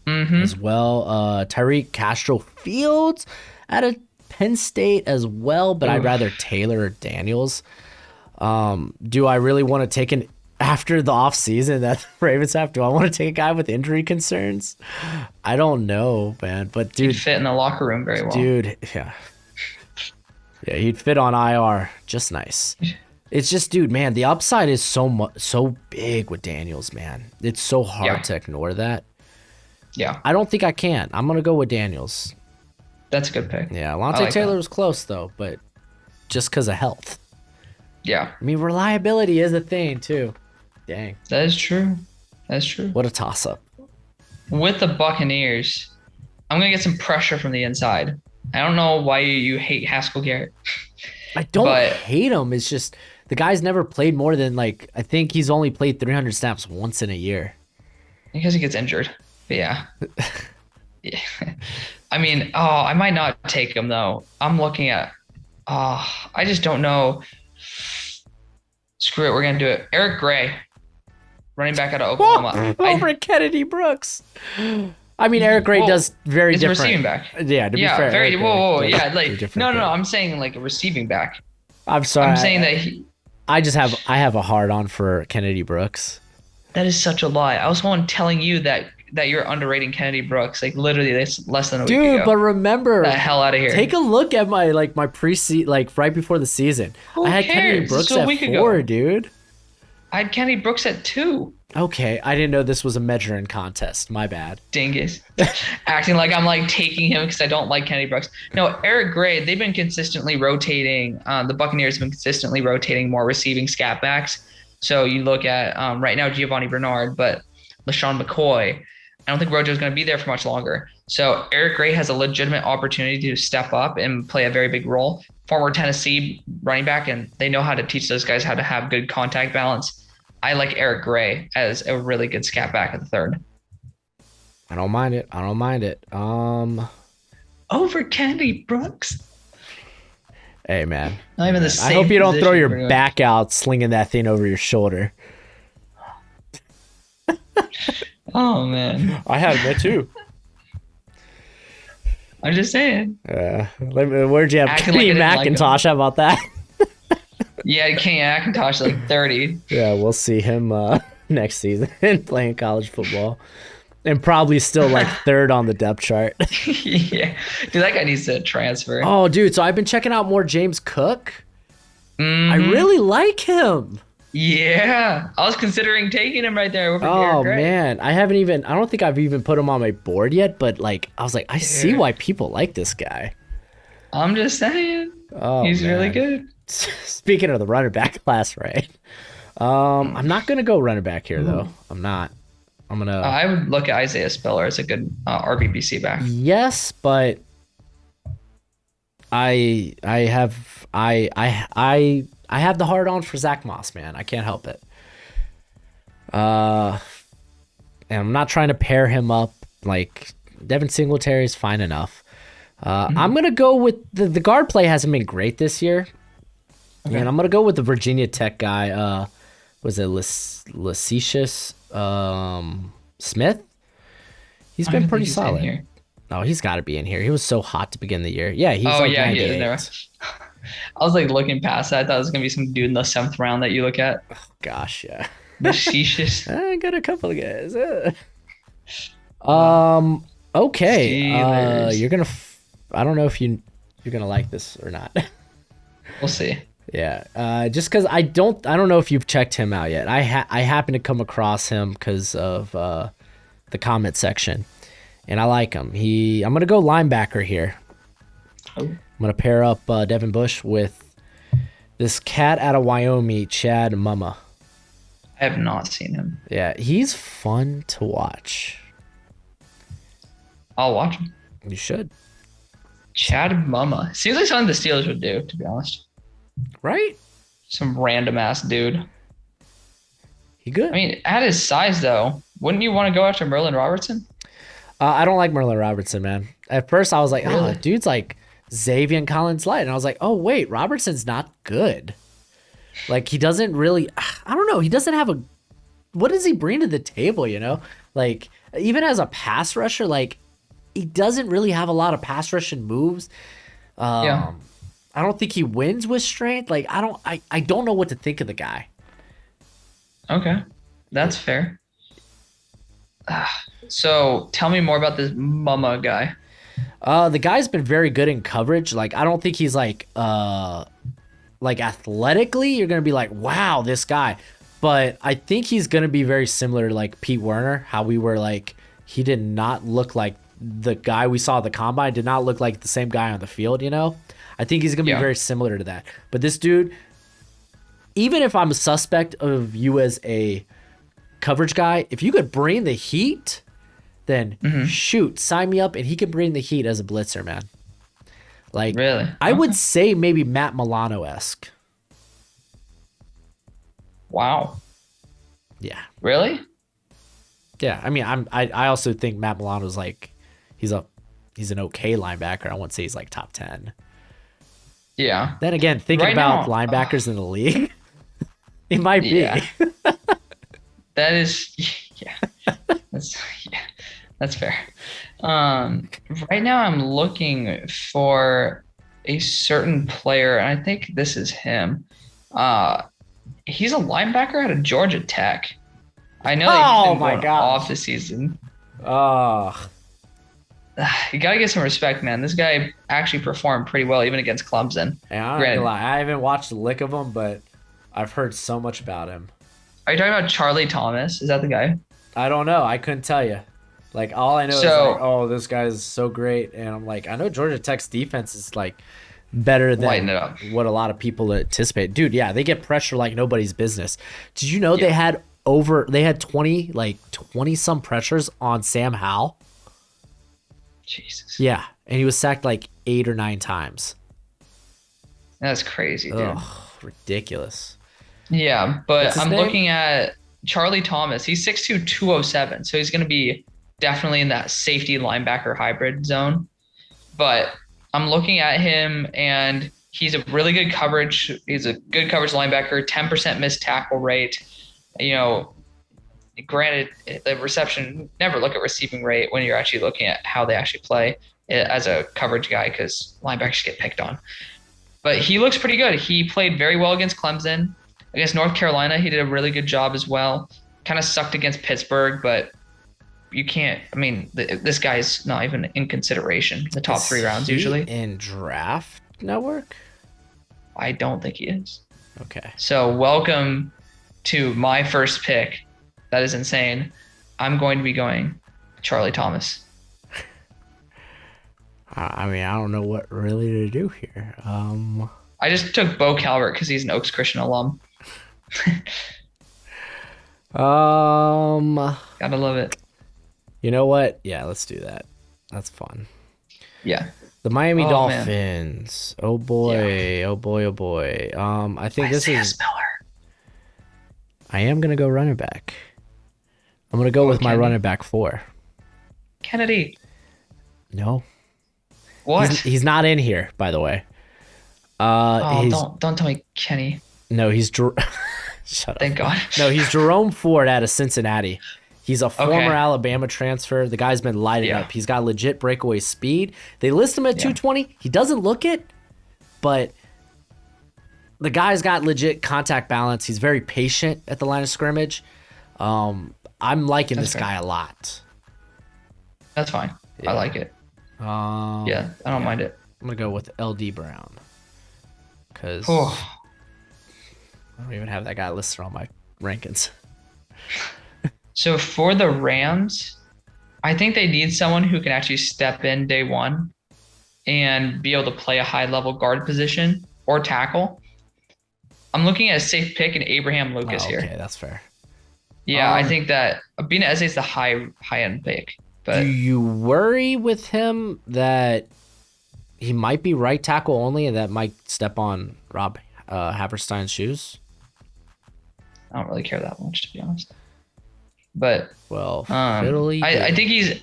as well. Tyreek Castro Fields out of Penn State as well, but I'd Oof. rather Taylor or Daniels. Do I really want to take an after the off season that the Ravens have? Do I want to take a guy with injury concerns? I don't know, man. But He'd dude, fit in the locker room very well. yeah, he'd fit on IR just nice. It's just, dude, man, the upside is so big with Daniels, man. It's so hard Yeah. to ignore that. Yeah, I don't think I can. I'm gonna go with Daniels. that's a good pick. Yeah, I Alante like Taylor that. was close though, but just because of health. Yeah, I mean, reliability is a thing too. Dang, that is true. That's true. what a toss up. With the Buccaneers, I'm gonna get some pressure from the inside, I don't know why you hate Haskell Garrett, I don't but hate him. It's just the guy's never played more than like I think he's only played 300 snaps once in a year. because he gets injured. But yeah. Yeah. I mean, oh, I might not take him though. I'm looking at, I just don't know. Screw it, we're gonna do it. Eric Gray, running back out of Oklahoma. Over Kennedy Brooks. I mean, Eric Gray Well, does very it's a different. receiving back. Yeah, to be Yeah, fair. very. Eric Whoa, Gray yeah, does like very different no. things. I'm saying like a receiving back. I'm sorry. I'm saying that he. I have a hard on for Kennedy Brooks. That is such a lie. I was the one telling you that you're underrating Kennedy Brooks. Like literally, this less than a week ago. Dude, but remember, Get the hell out of here. take a look at my pre-season, like right before the season. Who I had cares? Kennedy This Brooks was a at week 4, ago. dude. I had Kennedy Brooks at 2. Okay, I didn't know this was a measuring contest. My bad. Dingus. Acting like I'm like taking him because I don't like Kennedy Brooks. No, Eric Gray, they've been consistently rotating. The Buccaneers have been consistently rotating more receiving scat backs. So you look at right now Giovanni Bernard, but LaShawn McCoy. I don't think Rojo's going to be there for much longer. So Eric Gray has a legitimate opportunity to step up and play a very big role. Former Tennessee running back, and they know how to teach those guys how to have good contact balance. I like Eric Gray as a really good scat back at the 3rd. I don't mind it. Over Kennedy Brooks. Hey man. Not even the I same hope you don't throw position your we're going. back out slinging that thing over your shoulder. Oh man, I had that too. I'm just saying. Where'd you have Acting Kenny like I didn't like McIntosh? How about that? Yeah, Kenny McIntosh like 30. Yeah, we'll see him next season playing college football. And probably still like 3rd on the depth chart. Yeah, dude, that guy needs to transfer. Oh, dude, so I've been checking out more James Cook. Mhm. I really like him. Yeah, I was considering taking him right there over Oh Eric Gray. man, I don't think I've even put him on my board yet, but like I was like, I see Dude. why people like this guy. I'm just saying, Oh, he's really man. good. Speaking of the running back class, right? I'm not gonna go running back here though. I'm not. I'm gonna. I would look at Isaiah Spiller as a good RBBC back. Yes, but I have the hard on for Zach Moss, man. I can't help it. And I'm not trying to pair him up. Like Devin Singletary is fine enough. I'm gonna go with the guard play hasn't been great this year, and I'm gonna go with the Virginia Tech guy. Was it Lacetius Smith? He's been pretty solid. Here. Oh, he's got to be in here. He was so hot to begin the year. Yeah, he's Oh like yeah, he 98. is there. I was like looking past that. I thought it was gonna be some dude in the 7th round that you look at. Gosh, yeah. Facetious. I got a couple of guys. Okay. Steelers. You're gonna. I don't know if you're gonna like this or not. We'll see. Yeah. Just because I don't know if you've checked him out yet. I happen to come across him because of the comment section, and I like him. I'm gonna go linebacker here. Oh. I'm gonna pair up Devin Bush with this cat out of Wyoming, Chad Mumma. I have not seen him. Yeah, he's fun to watch. I'll watch him. You should. Chad Mama. Seems like something the Steelers would do, to be honest. Right? Some random ass dude. He good. I mean, at his size though, wouldn't you want to go after Merlin Robertson? I don't like Merlin Robertson, man. At first, I was like, Really? oh, dude's like Xavier Collins light. And I was like, oh, wait, Robertson's not good. Like, he doesn't really, I don't know. He doesn't have what does he bring to the table, you know? Like, even as a pass rusher, like, he doesn't really have a lot of pass rushing moves. Yeah. I don't think he wins with strength. Like, I don't know what to think of the guy. Okay. That's fair. So tell me more about this Mama guy. The guy's been very good in coverage. Like, I don't think he's like athletically, you're going to be like, wow, this guy. But I think he's going to be very similar to like Pete Werner, how we were like, he did not look like the guy we saw at the combine, did not look like the same guy on the field, you know? I think he's going to be very similar to that. But this dude, even if I'm a suspect of you as a coverage guy, if you could bring the heat, then shoot, sign me up, and he can bring the heat as a blitzer, man. Like, Really? I Okay. would say maybe Matt Milano-esque. Wow. Yeah. Really? Yeah. I mean, I also think Matt Milano's like, he's a he's an okay linebacker. I wouldn't say he's like top 10. Yeah. Then again, thinking Right about now, linebackers in the league, he might be. yeah, that is, yeah, that's yeah, that's fair. Um, right now I'm looking for a certain player, and I think this is him. Uh, he's a linebacker out of Georgia Tech. I know that he's Oh been my going off gosh. this season. Oh, You gotta get some respect, man. This guy actually performed pretty well even against Clemson. and I'm not gonna Granted, lie, I haven't watched a lick of him, but I've heard so much about him. are you talking about Charlie Thomas? Is that the guy? I don't know. I couldn't tell you. Like all I know is like, So oh, this guy's so great, and I'm like, I know Georgia Tech's defense is like better lighten than it up. what a lot of people anticipate. Dude, yeah, they get pressure like nobody's business. Did you know Yeah. they had 20 some pressures on Sam Howell? Jesus. Yeah, and he was sacked like 8 or 9 times. That's crazy, dude. Ugh, ridiculous. Yeah, What's but his I'm name? looking at Charlie Thomas. He's 6'2", 207. So he's going to be definitely in that safety linebacker hybrid zone. But I'm looking at him and he's a really good coverage. He's a good coverage linebacker, 10% missed tackle rate. You know, granted, the reception, never look at receiving rate when you're actually looking at how they actually play as a coverage guy because linebackers get picked on. But he looks pretty good. He played very well against Clemson. Against North Carolina, he did a really good job as well. Kind of sucked against Pittsburgh, but you can't. I mean, this guy's not even in consideration. The top Is 3 rounds he usually. in Draft Network? I don't think he is. Okay. So welcome to my first pick. That is insane. I'm going to be going Charlie Thomas. I mean, I don't know what really to do here. I just took Bo Calvert because he's an Oaks Christian alum. Gotta love it. You know what? Yeah, let's do that. That's fun. Yeah. The Miami Oh, man. Dolphins. Oh boy. Oh boy. Oh boy. I think this Isaiah is. Spiller. I am gonna go running back. I'm gonna go with my Kennedy. running back 4. Kennedy. No, What? he's not in here, by the way. Oh, He's don't tell me Kenny. no, he's shut up. Thank God. No, he's Jerome Ford out of Cincinnati. He's a former Okay. Alabama transfer. The guy's been lighting Yeah. up. He's got legit breakaway speed. They list him at 220. He doesn't look it, but the guy's got legit contact balance. He's very patient at the line of scrimmage. I'm liking That's this fair. guy a lot. That's fine. Yeah. I like it. Yeah, I don't mind it. I'm gonna go with LD Brown because Oh, I don't even have that guy listed on my rankings. so for the Rams, I think they need someone who can actually step in day one and be able to play a high level guard position or tackle. I'm looking at a safe pick in Abraham Lucas Oh, here. okay, that's fair. Yeah, I Um, think that Bina Eze is the high end pick, but Do you worry with him that he might be right tackle only and that might step on Rob Haberstein's shoes? I don't really care that much to be honest. But Well, I think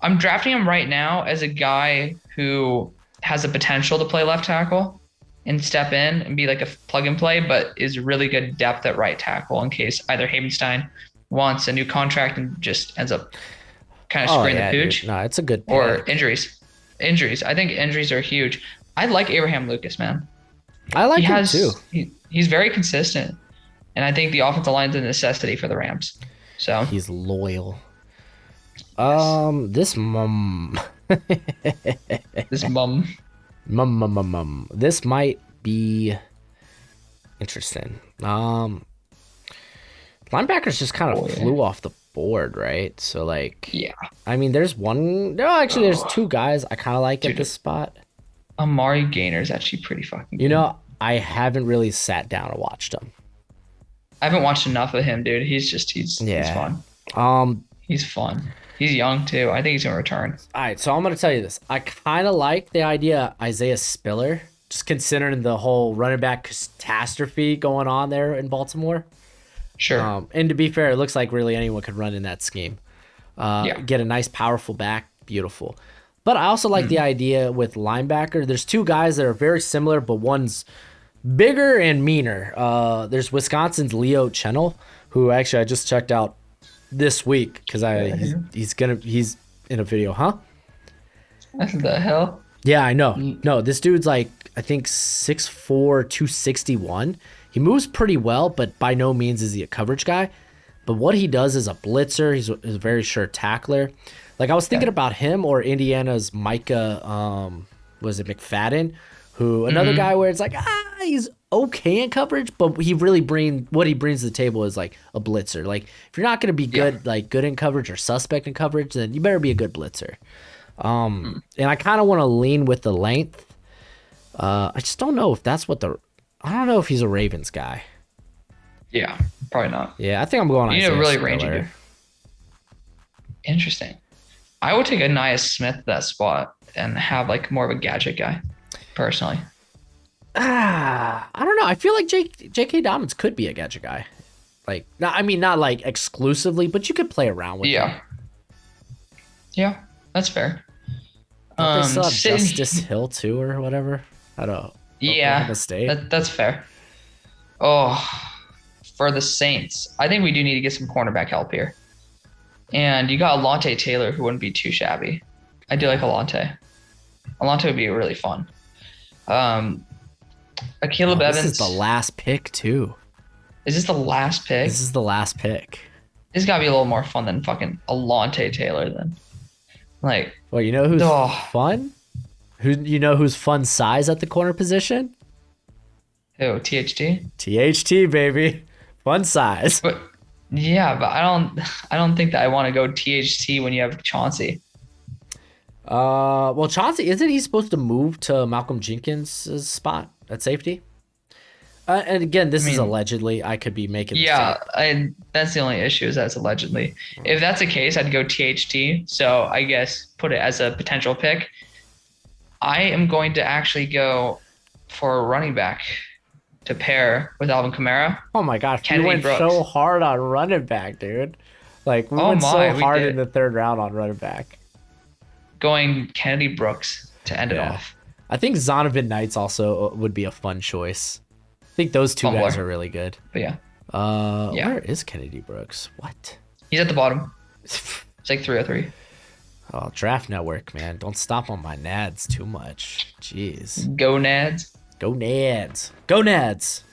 I'm drafting him right now as a guy who has the potential to play left tackle and step in and be like a plug and play, but is really good depth at right tackle in case either Havenstein wants a new contract and just ends up kind of screwing the pooch, dude. No, it's a good or pick. injuries. Injuries. I think injuries are huge. I like Abraham Lucas, man. I like him too. He's very consistent. And I think the offensive line is a necessity for the Rams. So He's loyal. This this mum. This might be interesting. Linebackers just kind of flew off the board, right? So like, Yeah. I mean, there's one. No, actually, there's 2 guys I kind of like at Dude. this spot. Amari Gainer is actually pretty fucking You good. know, I haven't really sat down and watched him. I haven't watched enough of him, dude. He's Yeah. fun. He's fun. He's young too. I think he's gonna return. All right, so I'm gonna tell you this. I kind of like the idea of Isaiah Spiller, just considering the whole running back catastrophe going on there in Baltimore. Sure. And to be fair, it looks like really anyone could run in that scheme. Yeah. Get a nice, powerful back, beautiful. But I also like the idea with linebacker. There's two guys that are very similar, but one's bigger and meaner. There's Wisconsin's Leo Chenel, who actually I just checked out this week because he's in a video, huh? What the hell? Yeah, I know. No, this dude's like I think 6'4", 261. He moves pretty well, but by no means is he a coverage guy. But what he does is a blitzer. He's a very sure tackler. Like I was thinking about him or Indiana's Micah, was it McFadden, who another guy where it's like he's okay in coverage, but he really what he brings to the table is like a blitzer. Like if you're not going to be good, like good in coverage or suspect in coverage, then you better be a good blitzer. And I kind of want to lean with the length. I just don't know if that's what I don't know if he's a Ravens guy. Yeah, probably not. Yeah, I think I'm going on. You need a Isaiah really Spiller. rangy dude. Interesting. I would take Anais Smith that spot and have like more of a gadget guy, personally. I don't know. I feel like J.K. Dobbins could be a gadget guy. Like, not like exclusively, but you could play around with him. Yeah, that's fair. Don't they still have Justice Hill too, or whatever? I don't know. Yeah, that's fair. Oh, for the Saints, I think we do need to get some cornerback help here. And you got Alontae Taylor, who wouldn't be too shabby. I do like Alontae. Alontae would be really fun. Caleb Evans. This is the last pick too. Is this the last pick? This is the last pick. This has got to be a little more fun than fucking Alontae Taylor then. Like, well, you know who's fun? Who's fun size at the corner position? Who? THT? THT, baby. Fun size. But yeah, but I don't think that I want to go THT when you have Chauncey. Well, Chauncey, isn't he supposed to move to Malcolm Jenkins' spot at safety? And again, this is allegedly. I could be making this up. That's the only issue is that it's allegedly. If that's the case, I'd go THT. So I guess put it as a potential pick. I am going to actually go for a running back to pair with Alvin Kamara. Oh my gosh, Kennedy we went Brooks. so hard on running back, dude. Like we went so hard in the third round on running back. Going Kennedy Brooks to end it off. I think Zonovan Knights also would be a fun choice. I think those two guys are really good. But yeah. Where is Kennedy Brooks? What? He's at the bottom. It's like 303. Oh, Draft Network, man. Don't stop on my nads too much. Jeez. Go Nads. Go Nads. Go Nads.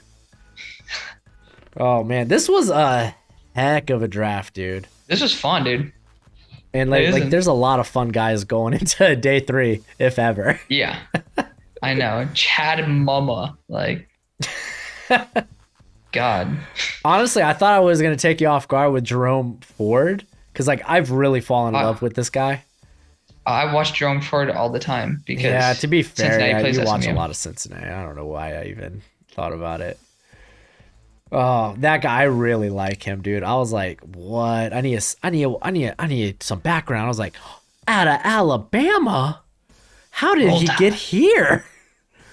Oh, man. This was a heck of a draft, dude. This was fun, dude. And like there's a lot of fun guys going into day 3, if ever. Yeah. I know. Chad Mama. Like, God. Honestly, I thought I was going to take you off guard with Jerome Ford. Because, like, I've really fallen in love with this guy. I watch Jerome Ford all the time because yeah, to be fair, you watch SMU. a lot of Cincinnati. I don't know why I even thought about it. Oh, that guy, I really like him, dude. I was like, what? I need some background. I was like, out of Alabama? How did he get here?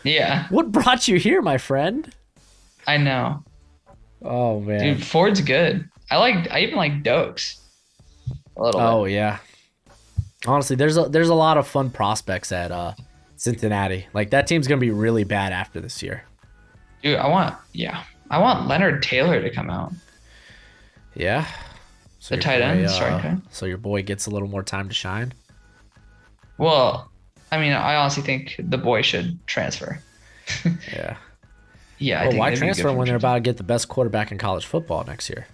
Yeah. What brought you here, my friend? I know. Oh man, dude, Ford's good. I even like Dokes. A little bit. Oh yeah. Honestly, there's a lot of fun prospects at Cincinnati. Like that team's gonna be really bad after this year. Dude, I want Leonard Taylor to come out. Yeah. So the tight end, striker. So your boy gets a little more time to shine. Well, I mean, I honestly think the boy should transfer. Yeah. Yeah. Well, why transfer when they're about to get the best quarterback in college football next year?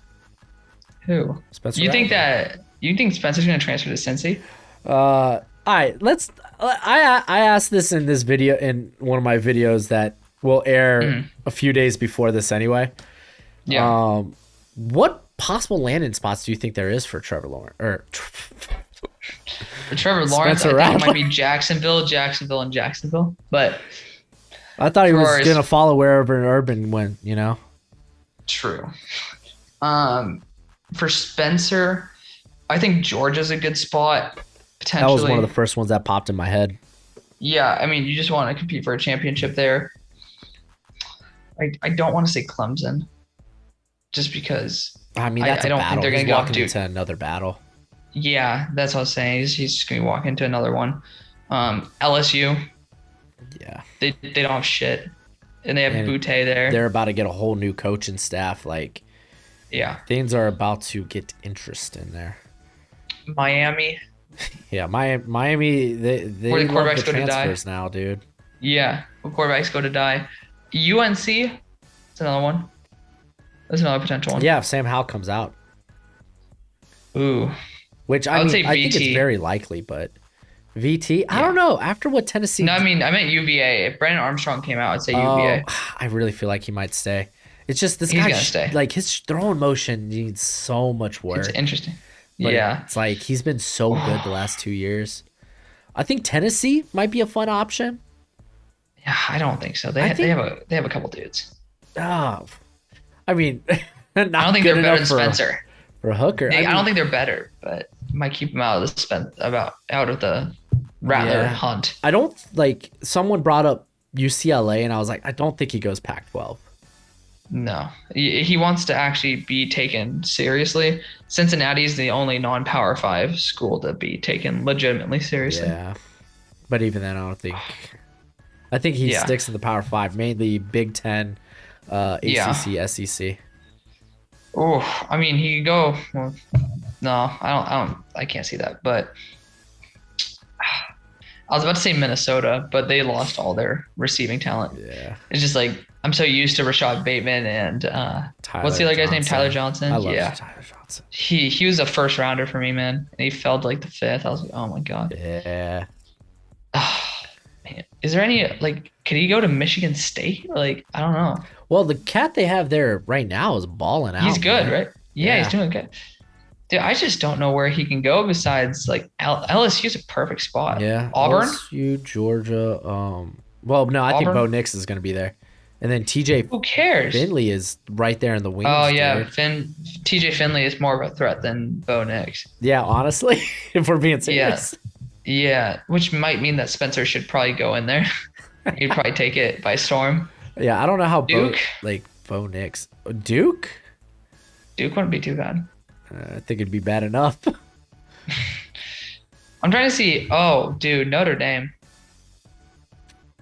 Who? Spencer. You think Spencer's gonna transfer to Cincy? All right. I asked this in this video in one of my videos that will air a few days before this anyway. Yeah. What possible landing spots do you think there is for Trevor Lawrence? For Trevor Lawrence, I think it might be Jacksonville, and Jacksonville. But I thought he was gonna follow wherever Urban went. You know. True. For Spencer, I think Georgia's a good spot That was one of potentially. the first ones that popped in my head. Yeah, I mean, you just want to compete for a championship there. I don't want to say Clemson just because I mean, that's I a don't think battle. they're He's gonna go off walking Duke. into another battle. Yeah, that's what I was saying. He's just gonna walk into another one. LSU, Yeah. they don't have shit, and they have And Butte there. they're about to get a whole new coaching staff. Like, Yeah, things are about to get interesting there. Miami, Yeah, Miami, where they the love the quarterbacks go to die. transfers now, dude. Yeah, where quarterbacks go to die. UNC, it's another one. That's another potential one. Yeah, if Sam Howell comes out, Ooh, which I I would mean, say I think it's VT. very likely, but VT, I don't Yeah. know. After what Tennessee, No, I meant UVA. If Brandon Armstrong came out, I'd say oh, UVA. I really feel like he might stay. It's just this He's guy, gonna stay. like his throwing motion needs so much It's work, interesting. but Yeah. it's like he's been so good the last 2 years. I think Tennessee might be a fun option. Yeah, I don't think so. I They think, have a couple dudes. oh, I mean, I don't not think good they're better enough than Spencer. for a hooker. I I don't mean, think they're better, but might keep them out of the out of the Rattler yeah, hunt. I don't like. Someone brought up UCLA, and I was like, I don't think he goes Pac-12. No, he wants to actually be taken seriously. Cincinnati is the only non-Power Five school to be taken legitimately seriously. Yeah, but even then, I don't think. I think he Yeah, sticks in the Power Five, mainly Big Ten, yeah. ACC, SEC. Oh, I mean, he could go. Well, no, I can't see that. But I was about to say Minnesota, but they lost all their receiving talent. Yeah, It's just like I'm so used to Rashad Bateman and what's the Tyler other guy's name? Tyler Johnson. I Johnson. love Yeah, Tyler Johnson. he was a first rounder for me, man, and he fell to like the fifth. I was like, oh my god. Yeah. Man, is there any like could he go to Michigan State? Like I don't know. Well, the cat they have there right now is balling He's out, good, man. right? Yeah, he's Yeah. doing good. Dude, I just don't know where he can go besides like LSU's a perfect spot. Yeah. Auburn, LSU, Georgia. Well, no, I think Bo Auburn. Nix is going to be there, and then TJ Who cares? Finley is right there in the Oh wings, yeah, dude. TJ Finley is more of a threat than Bo Nix. Yeah, honestly, if we're being Yeah, serious. yeah, which might mean that Spencer should probably go in there. He'd probably take it by storm. Yeah, I don't know how Duke, Bo Nix, Duke. Duke wouldn't be too bad. I think it'd be bad enough. I'm trying to see. Oh, dude, Notre Dame.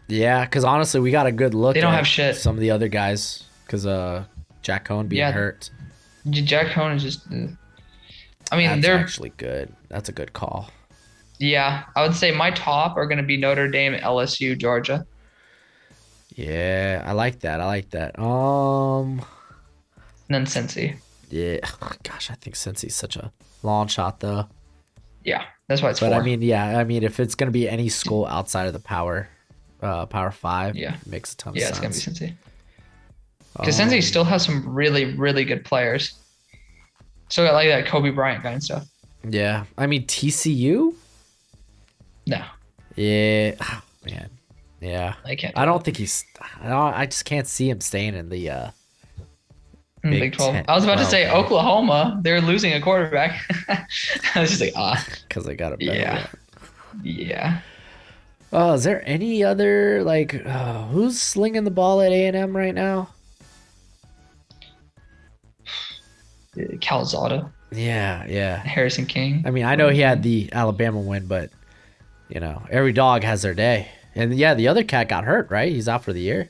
Yeah, because honestly, we got a good look They don't at have shit. some of the other guys because Jack Cohen being Yeah, hurt. Jack Cohn is just. I mean, That's they're actually good. That's a good call. yeah. I would say my top are going to be Notre Dame, LSU, Georgia, Yeah, I like that. I like that. and then Cincy. Yeah. Gosh, I think Cincy's such a long shot though. Yeah, that's why it's But four. I mean, yeah, I mean, if it's gonna be any school outside of the Power Five, Yeah. it makes a ton of Yeah, it's sense. gonna be Cincy. Because Cincy still has some really, really good players. Still got like that Kobe Bryant guy and stuff. Yeah, I mean TCU. No, Yeah, oh, man. Yeah, I can't. I don't think he's. I just can't see him staying in the Big 12. 10, I was about to 12, say man. Oklahoma. They're losing a quarterback. I was just like, because they got a better yeah, one. yeah. Oh, is there any other like who's slinging the ball at A&M right now? Calzada, Yeah, yeah. Harrison King. I mean, I know he had the Alabama win, but you know, every dog has their day. And yeah, the other cat got hurt, right? He's out for the year.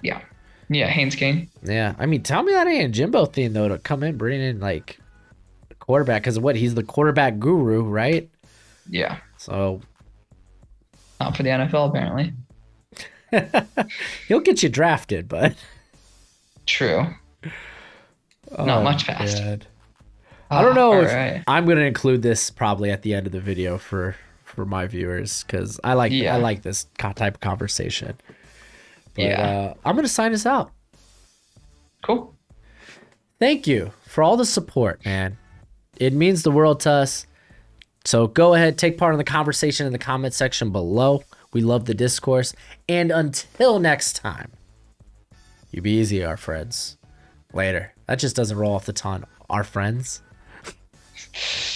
Yeah, yeah. Haynes King. Yeah, I mean, tell me that ain't a Jimbo thing though to come in, bring in like a quarterback because what he's the quarterback guru, right? Yeah, So not for the NFL apparently. he'll get you drafted, but True. Not much past. God. I don't know All if right. I'm gonna include this probably at the end of the video for my viewers because I like this type of conversation. But, Yeah. I'm gonna sign us out. Cool. Thank you for all the support, man. It means the world to us. So go ahead, take part in the conversation in the comment section below. We love the discourse. And until next time, you be easy, our friends. Later. That just doesn't roll off the tongue. Our friends.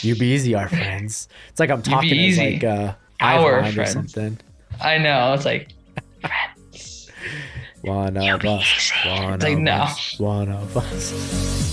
You be easy, our friends. It's like I'm You be talking as easy. like Our Ivline or friends. something. I know. It's like, friends. One You of be us. easy. One It's like, of no. us. One of us.